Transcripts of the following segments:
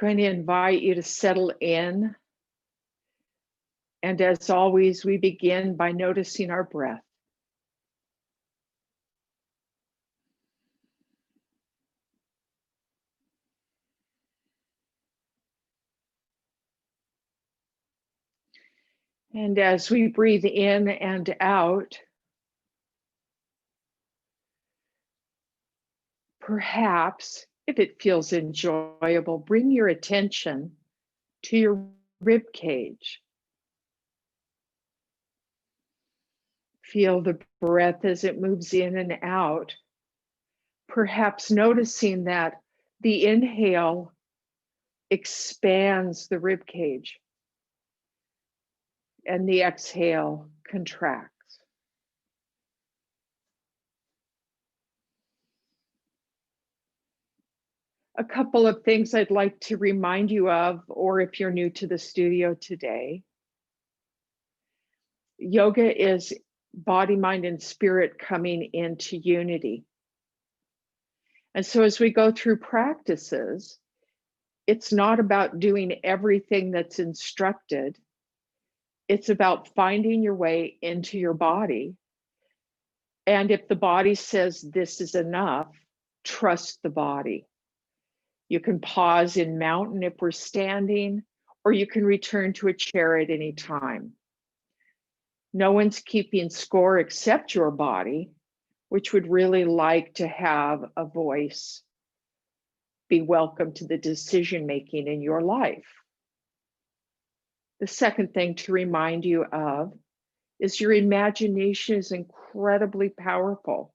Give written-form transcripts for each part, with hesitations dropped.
Going to invite you to settle in. And as always, we begin by noticing our breath. And as we breathe in and out, perhaps, if it feels enjoyable, bring your attention to your rib cage. Feel the breath as it moves in and out. Perhaps noticing that the inhale expands the rib cage and the exhale contracts. A couple of things I'd like to remind you of, or if you're new to the studio today. Yoga is body, mind, and spirit coming into unity. And so as we go through practices, it's not about doing everything that's instructed. It's about finding your way into your body. And if the body says this is enough, trust the body. You can pause in mountain if we're standing, or you can return to a chair at any time. No one's keeping score except your body, which would really like to have a voice, be welcome to the decision making in your life. The second thing to remind you of is your imagination is incredibly powerful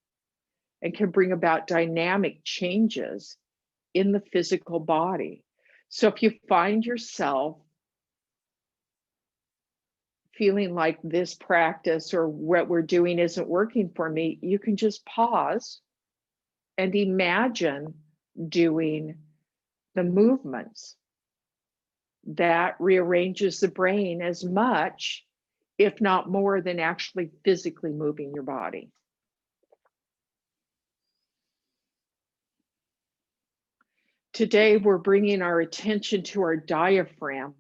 and can bring about dynamic changes in the physical body. So if you find yourself feeling like this practice or what we're doing isn't working for me, you can just pause and imagine doing the movements. That rearranges the brain as much, if not more, than actually physically moving your body. Today, we're bringing our attention to our diaphragm.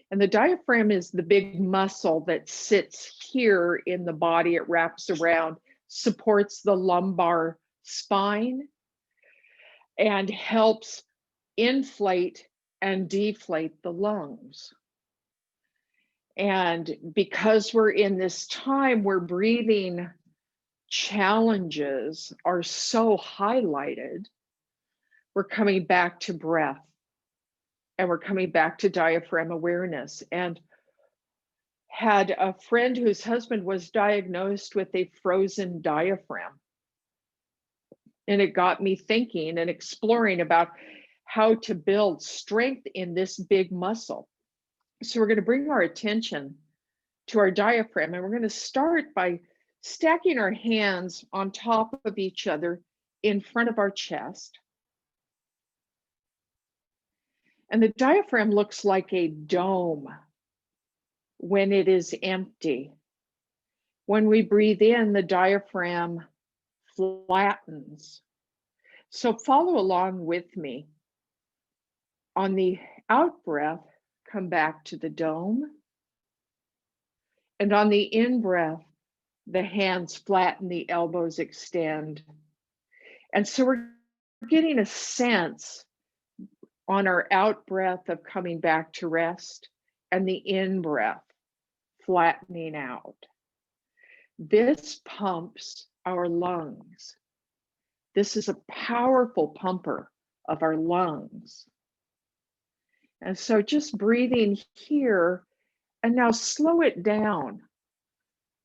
And the diaphragm is the big muscle that sits here in the body. It wraps around, supports the lumbar spine, and helps inflate and deflate the lungs. And because we're in this time where breathing challenges are so highlighted, we're coming back to breath and we're coming back to diaphragm awareness. And had a friend whose husband was diagnosed with a frozen diaphragm. And it got me thinking and exploring about how to build strength in this big muscle. So we're going to bring our attention to our diaphragm, and we're going to start by stacking our hands on top of each other in front of our chest. And the diaphragm looks like a dome when it is empty. When we breathe in, the diaphragm flattens. So follow along with me. On the out breath, come back to the dome. And on the in breath, the hands flatten, the elbows extend. And so we're getting a sense on our out breath of coming back to rest, and the in breath flattening out. This pumps our lungs. This is a powerful pumper of our lungs. And so just breathing here, and now slow it down.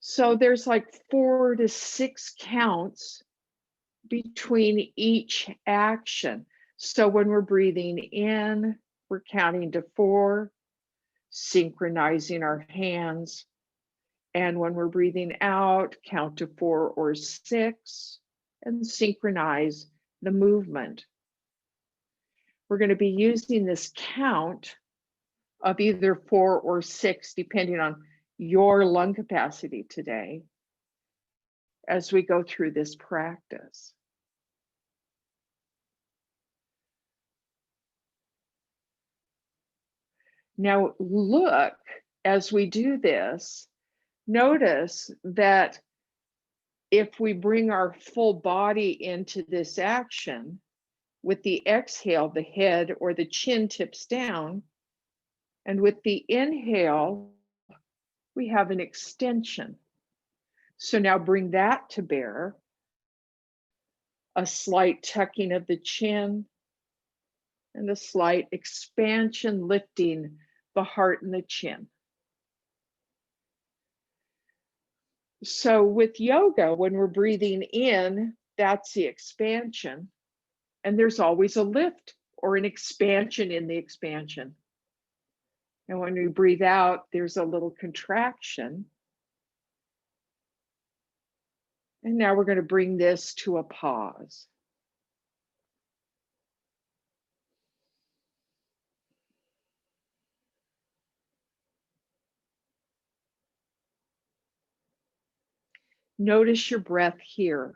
So there's like 4 to 6 counts between each action. So when we're breathing in, we're counting to 4, synchronizing our hands. And when we're breathing out, count to 4 or 6 and synchronize the movement. We're going to be using this count of either 4 or 6, depending on your lung capacity today, as we go through this practice. Now look, as we do this, notice that if we bring our full body into this action, with the exhale, the head or the chin tips down, and with the inhale, we have an extension. So now bring that to bear, a slight tucking of the chin and a slight expansion, lifting the heart and the chin. So with yoga, when we're breathing in, that's the expansion. And there's always a lift or an expansion in the expansion. And when we breathe out, there's a little contraction. And now we're going to bring this to a pause. Notice your breath here.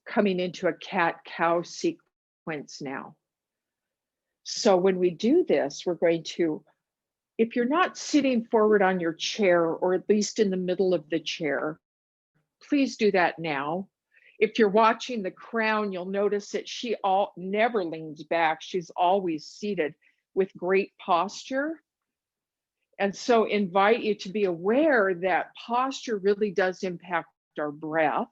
Coming into a cat-cow sequence now. So when we do this, we're going to, if you're not sitting forward on your chair, or at least in the middle of the chair, please do that now. If you're watching The Crown, you'll notice that she never leans back. She's always seated with great posture. And so invite you to be aware that posture really does impact our breath.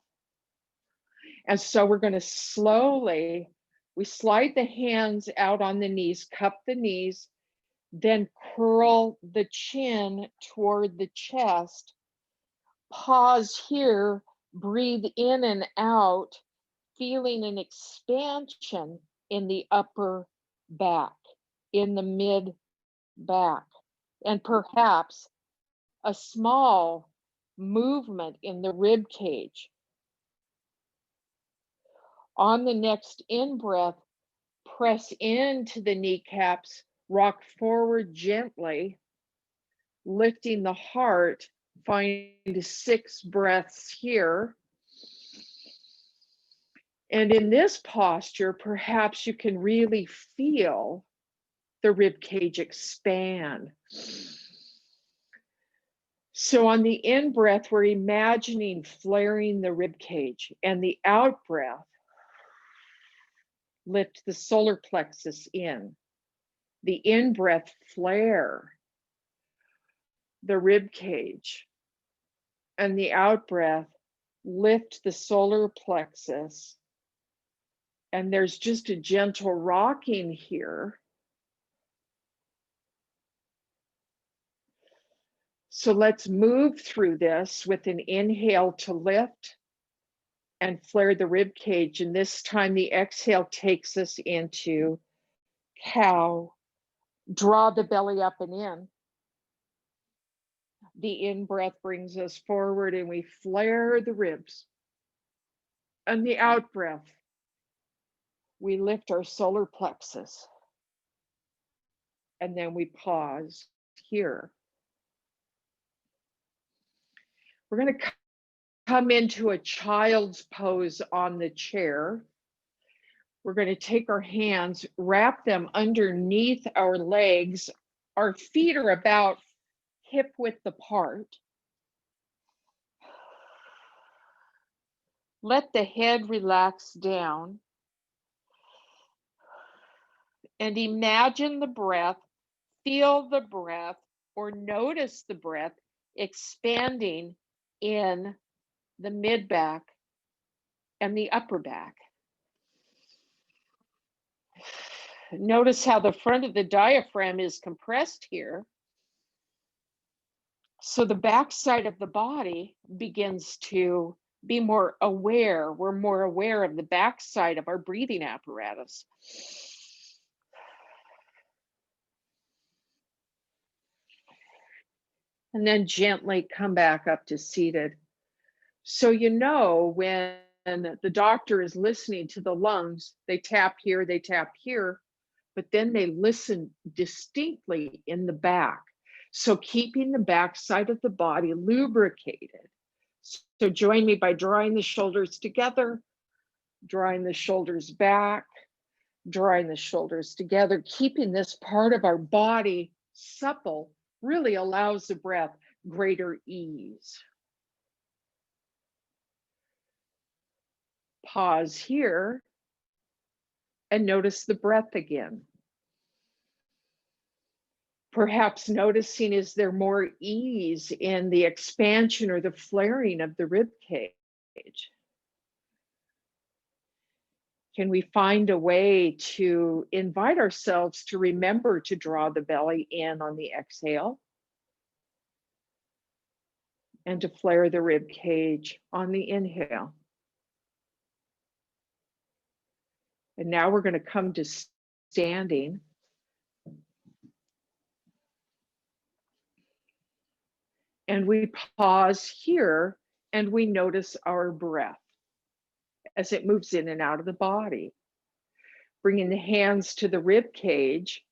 And so we're going to slowly, we slide the hands out on the knees, cup the knees, then curl the chin toward the chest. Pause here, breathe in and out, feeling an expansion in the upper back, in the mid back, and perhaps a small movement in the rib cage. On the next in-breath, press into the kneecaps, rock forward gently, lifting the heart. Find 6 breaths here. And in this posture, perhaps you can really feel the rib cage expand. So on the in-breath, we're imagining flaring the rib cage, and the out-breath, lift the solar plexus in. The in-breath, flare the rib cage, and the out-breath, lift the solar plexus. And there's just a gentle rocking here. So let's move through this with an inhale to lift and flare the rib cage. And this time the exhale takes us into cow. Draw the belly up and in. The in-breath brings us forward and we flare the ribs. And the out-breath, we lift our solar plexus. And then we pause here. We're going to come into a child's pose on the chair. We're going to take our hands, wrap them underneath our legs. Our feet are about hip width apart. Let the head relax down. And imagine the breath, feel the breath, or notice the breath expanding in the mid back and the upper back. Notice how the front of the diaphragm is compressed here. So the back side of the body begins to be more aware. We're more aware of the back side of our breathing apparatus. And then gently come back up to seated. So you know when the doctor is listening to the lungs, they tap here, but then they listen distinctly in the back. So keeping the back side of the body lubricated. So join me by drawing the shoulders together, drawing the shoulders back, drawing the shoulders together, keeping this part of our body supple really allows the breath greater ease. Pause here and notice the breath again. Perhaps noticing, is there more ease in the expansion or the flaring of the rib cage? Can we find a way to invite ourselves to remember to draw the belly in on the exhale and to flare the rib cage on the inhale? And now we're going to come to standing. And we pause here and we notice our breath as it moves in and out of the body. Bringing the hands to the rib cage,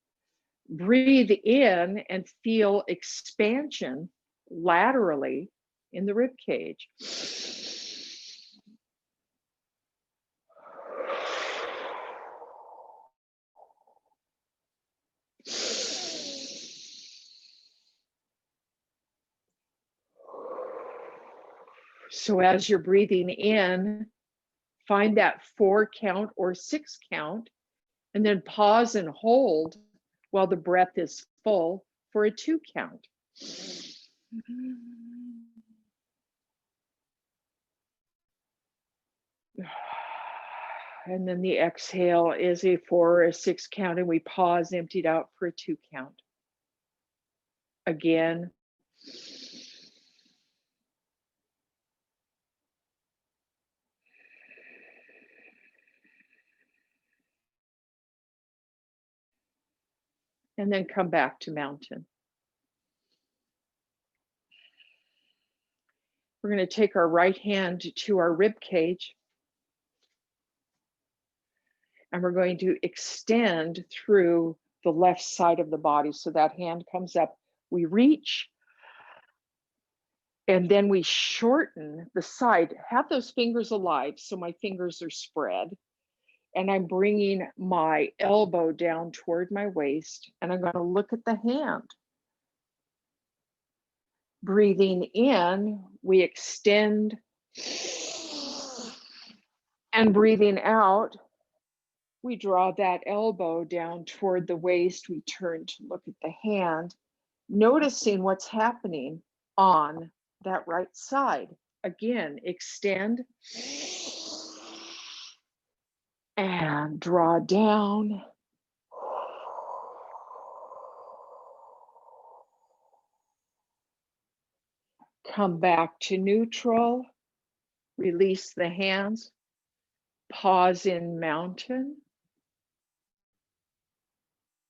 breathe in and feel expansion laterally in the rib cage. So as you're breathing in, find that 4 count or 6 count, and then pause and hold while the breath is full for a 2 count. And then the exhale is a 4 or a 6 count, and we pause, emptied out for a 2 count. Again. And then come back to mountain. We're going to take our right hand to our rib cage. And we're going to extend through the left side of the body. So that hand comes up, we reach, and then we shorten the side. Have those fingers alive, so my fingers are spread. And I'm bringing my elbow down toward my waist, and I'm going to look at the hand. Breathing in, we extend, and breathing out, we draw that elbow down toward the waist. We turn to look at the hand, noticing what's happening on that right side. Again, extend and draw down. Come back to neutral. Release the hands. Pause in mountain.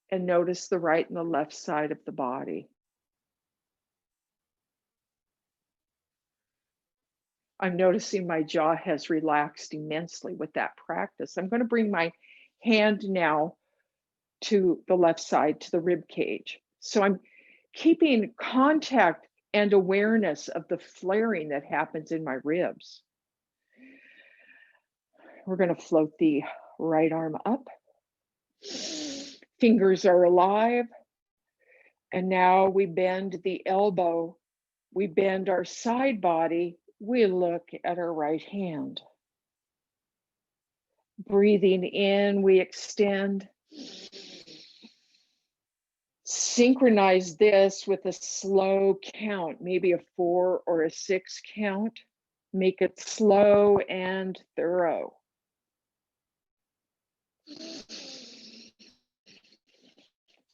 And notice the right and the left side of the body. I'm noticing my jaw has relaxed immensely with that practice. I'm going to bring my hand now to the left side, to the rib cage. So I'm keeping contact and awareness of the flaring that happens in my ribs. We're going to float the right arm up. Fingers are alive. And now we bend the elbow. We bend our side body. We look at our right hand. Breathing in, we extend. Synchronize this with a slow count, maybe a 4 or a 6 count. Make it slow and thorough.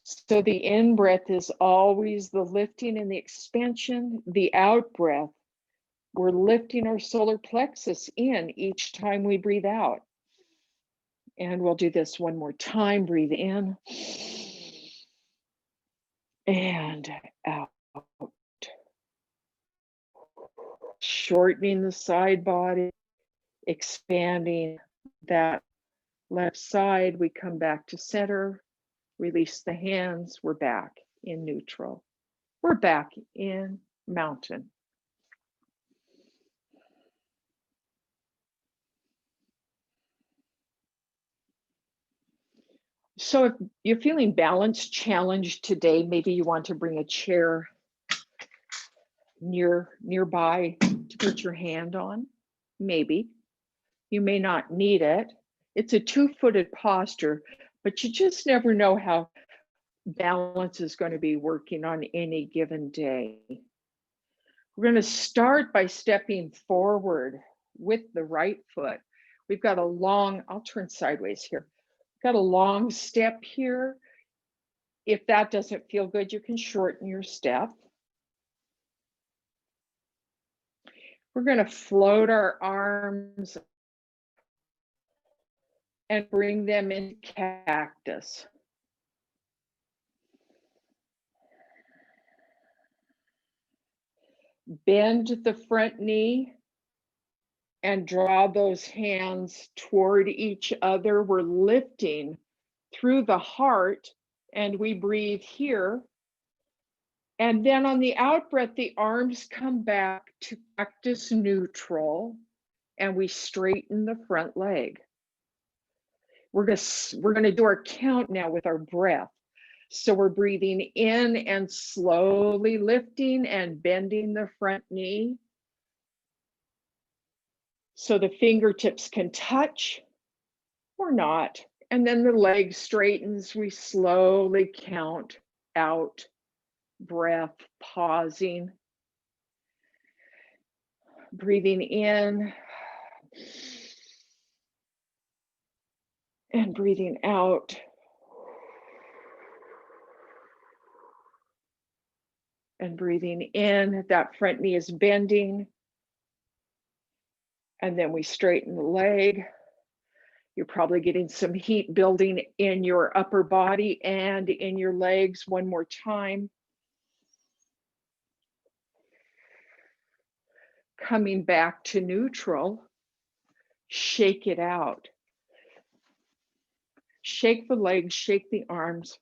So the in breath is always the lifting and the expansion. The out breath, we're lifting our solar plexus in each time we breathe out. And we'll do this one more time. Breathe in and out. Shortening the side body, expanding that left side. We come back to center, release the hands. We're back in neutral. We're back in mountain. So if you're feeling balance challenged today, maybe you want to bring a chair nearby to put your hand on. Maybe. You may not need it. It's a two-footed posture, but you just never know how balance is going to be working on any given day. We're going to start by stepping forward with the right foot. We've got a long, I'll turn sideways here. Got a long step here. If that doesn't feel good, you can shorten your step. We're going to float our arms and bring them into cactus. Bend the front knee and draw those hands toward each other. We're lifting through the heart and we breathe here. And then on the out breath, the arms come back to cactus neutral and we straighten the front leg. We're going to do our count now with our breath. So we're breathing in and slowly lifting and bending the front knee so the fingertips can touch or not. And then the leg straightens. We slowly count out, breath, pausing, breathing in and breathing out. And breathing in, that front knee is bending. And then we straighten the leg. You're probably getting some heat building in your upper body and in your legs. One more time. Coming back to neutral, shake it out. Shake the legs, shake the arms.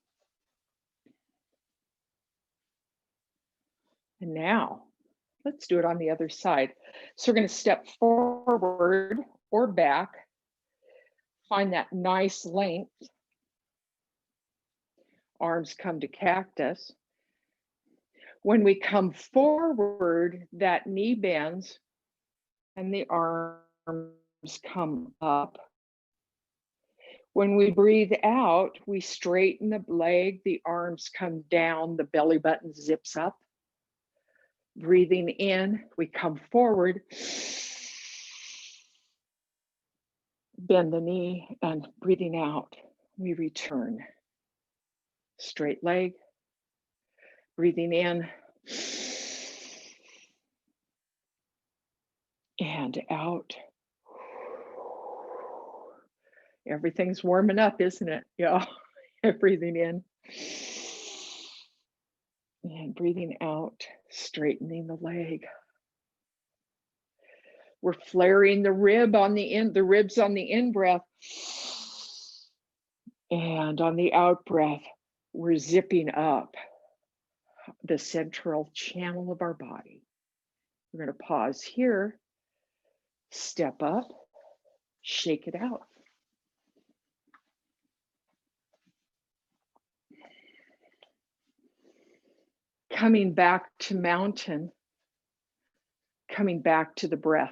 And now, let's do it on the other side. So we're going to step forward or back. Find that nice length. Arms come to cactus. When we come forward, that knee bends and the arms come up. When we breathe out, we straighten the leg, the arms come down, the belly button zips up. Breathing in, we come forward, bend the knee, and breathing out, we return. Straight leg, breathing in, and out. Everything's warming up, isn't it? Yeah, breathing in. And breathing out, straightening the leg. We're flaring the ribs on the in breath. And on the out breath, we're zipping up the central channel of our body. We're going to pause here, step up, shake it out. Coming back to mountain, coming back to the breath.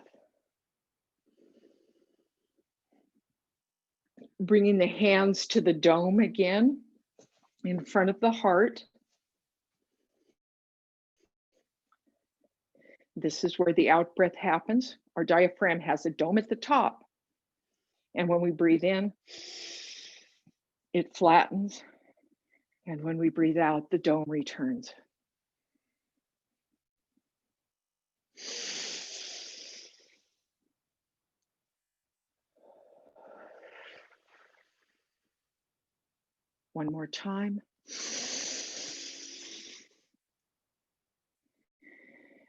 Bringing the hands to the dome again, in front of the heart. This is where the out breath happens. Our diaphragm has a dome at the top. And when we breathe in, it flattens. And when we breathe out, the dome returns. One more time.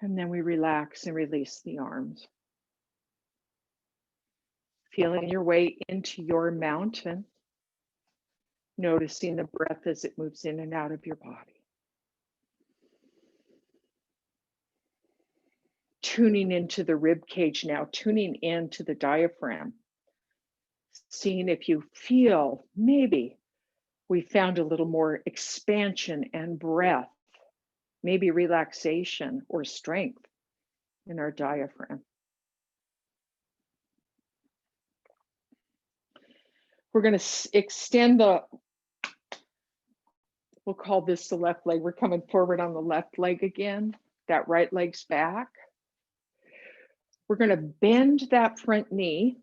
And then we relax and release the arms. Feeling your way into your mountain. Noticing the breath as it moves in and out of your body. Tuning into the rib cage now, tuning into the diaphragm. Seeing if you feel maybe we found a little more expansion and breath, maybe relaxation or strength in our diaphragm. We're going to extend we'll call this the left leg. We're coming forward on the left leg again. That right leg's back. We're going to bend that front knee.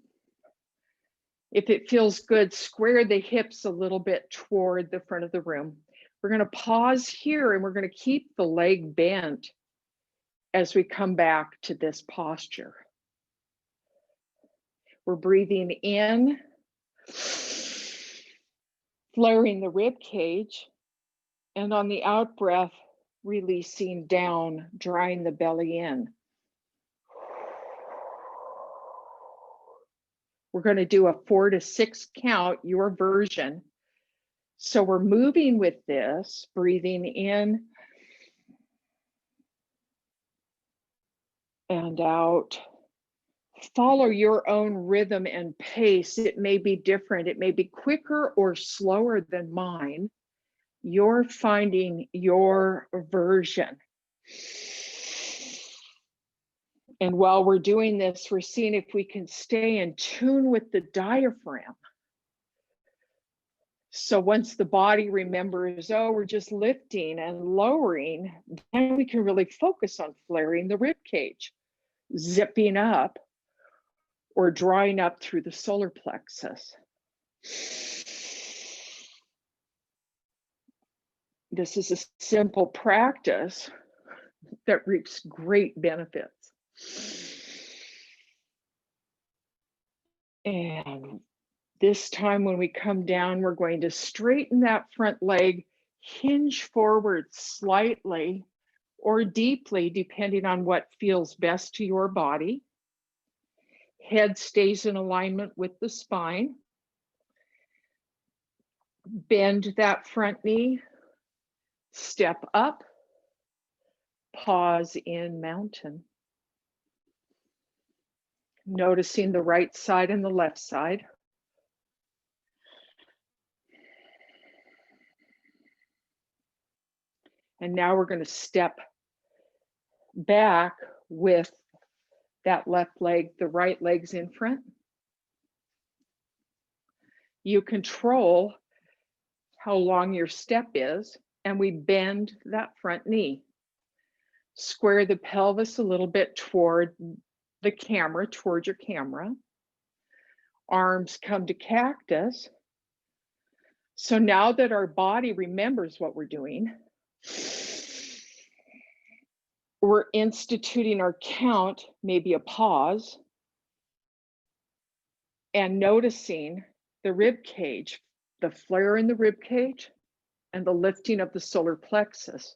If it feels good, square the hips a little bit toward the front of the room. We're going to pause here and we're going to keep the leg bent as we come back to this posture. We're breathing in, flaring the rib cage, and on the out breath, releasing down, drawing the belly in. We're going to do a 4 to 6 count, your version. So we're moving with this, breathing in and out. Follow your own rhythm and pace. It may be different. It may be quicker or slower than mine. You're finding your version. And while we're doing this, we're seeing if we can stay in tune with the diaphragm. So once the body remembers, oh, we're just lifting and lowering, then we can really focus on flaring the rib cage, zipping up, or drawing up through the solar plexus. This is a simple practice that reaps great benefits. And this time when we come down, we're going to straighten that front leg, hinge forward slightly or deeply, depending on what feels best to your body. Head stays in alignment with the spine. Bend that front knee, step up, pause in mountain. Noticing the right side and the left side. And now we're going to step back with that left leg, the right leg's in front. You control how long your step is, and we bend that front knee. Square the pelvis a little bit toward the camera, toward your camera. Arms come to cactus. So now that our body remembers what we're doing, we're instituting our count, maybe a pause, and noticing the rib cage, the flare in the rib cage, and the lifting of the solar plexus.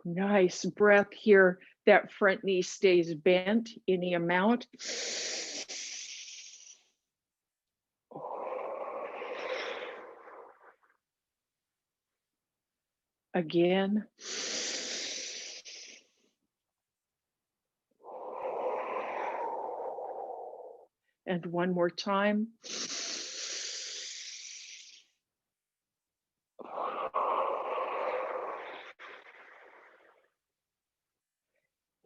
Nice breath here. That front knee stays bent any amount. Again. And one more time.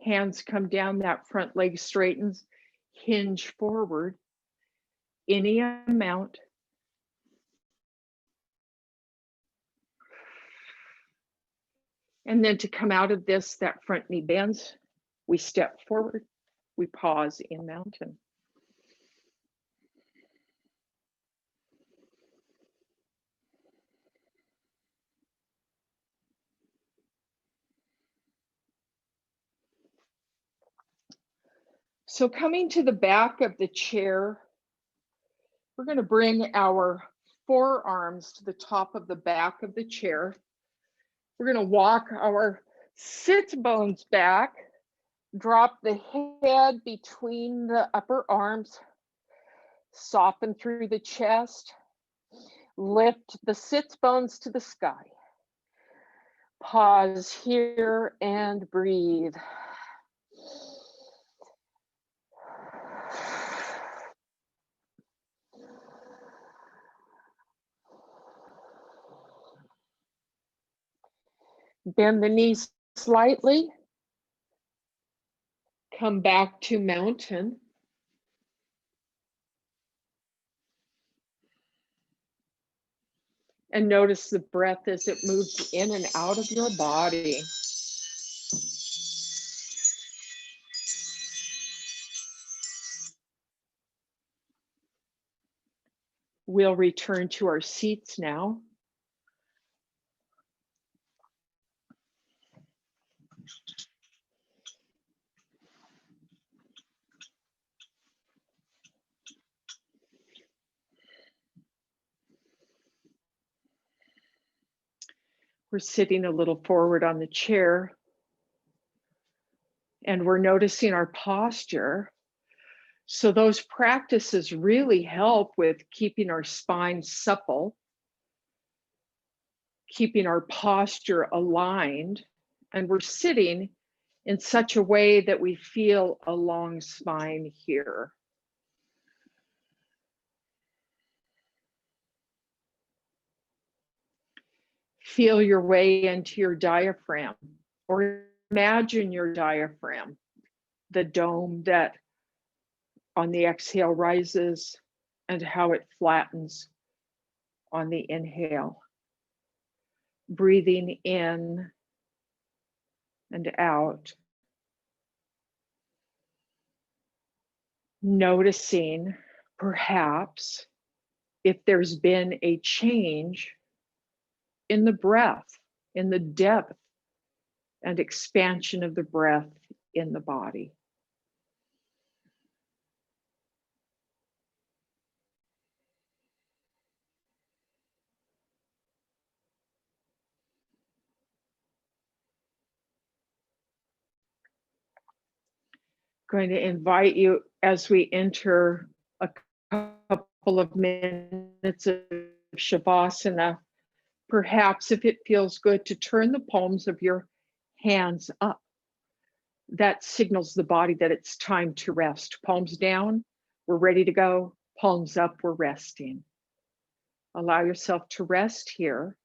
Hands come down, that front leg straightens, hinge forward, any amount. And then to come out of this, that front knee bends, we step forward, we pause in mountain. So coming to the back of the chair, we're going to bring our forearms to the top of the back of the chair. We're going to walk our sit bones back, drop the head between the upper arms, soften through the chest, lift the sits bones to the sky. Pause here and breathe. Bend the knees slightly. Come back to mountain. And notice the breath as it moves in and out of your body. We'll return to our seats now. We're sitting a little forward on the chair, and we're noticing our posture. So those practices really help with keeping our spine supple, keeping our posture aligned, and we're sitting in such a way that we feel a long spine here. Feel your way into your diaphragm, or imagine your diaphragm, the dome that on the exhale rises and how it flattens on the inhale. Breathing in and out. Noticing perhaps if there's been a change in the breath, in the depth and expansion of the breath in the body. Going to invite you as we enter a couple of minutes of Shavasana, perhaps if it feels good to turn the palms of your hands up. That signals the body that it's time to rest. Palms down, we're ready to go. Palms up, we're resting. Allow yourself to rest here.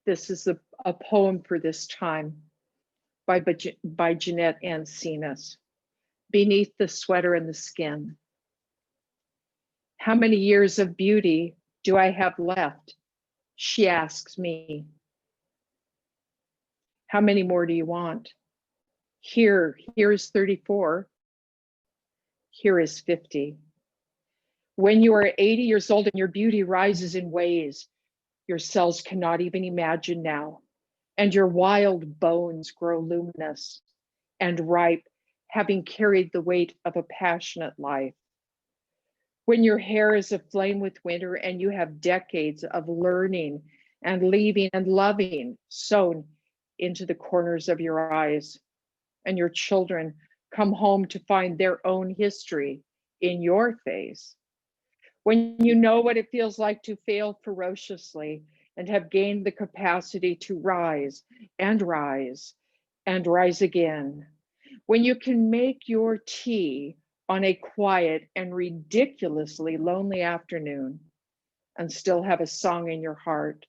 This is a poem for this time by Jeanette Ancinas. Beneath the sweater and the skin. How many years of beauty do I have left? She asks me. How many more do you want? Here is 34. Here is 50. When you are 80 years old and your beauty rises in ways your cells cannot even imagine now, and your wild bones grow luminous and ripe, having carried the weight of a passionate life. When your hair is aflame with winter and you have decades of learning and leaving and loving sewn into the corners of your eyes, and your children come home to find their own history in your face. When you know what it feels like to fail ferociously and have gained the capacity to rise and rise and rise again. When you can make your tea on a quiet and ridiculously lonely afternoon and still have a song in your heart,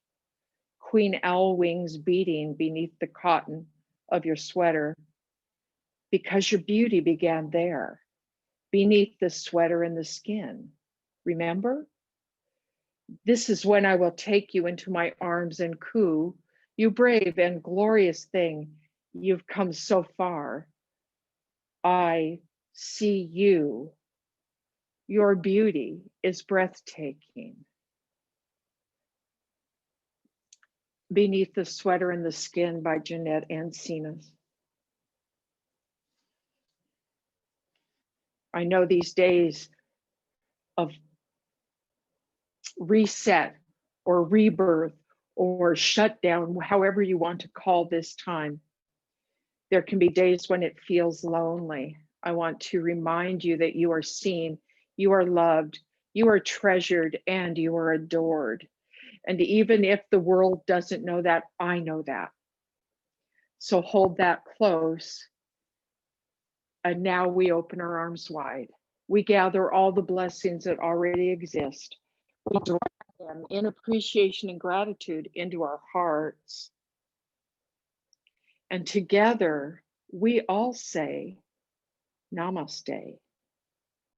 queen owl wings beating beneath the cotton of your sweater, because your beauty began there, beneath the sweater and the skin. Remember? This is when I will take you into my arms and coo, you brave and glorious thing, you've come so far. I see you. Your beauty is breathtaking. Beneath the Sweater and the Skin by Jeanette Encinas. I know these days of reset or rebirth or shutdown, however you want to call this time, there can be days when it feels lonely. I want to remind you that you are seen, you are loved, you are treasured, and you are adored. And even if the world doesn't know that, I know that. So hold that close. And now we open our arms wide. We gather all the blessings that already exist. We drag them in appreciation and gratitude into our hearts. And together, we all say, Namaste.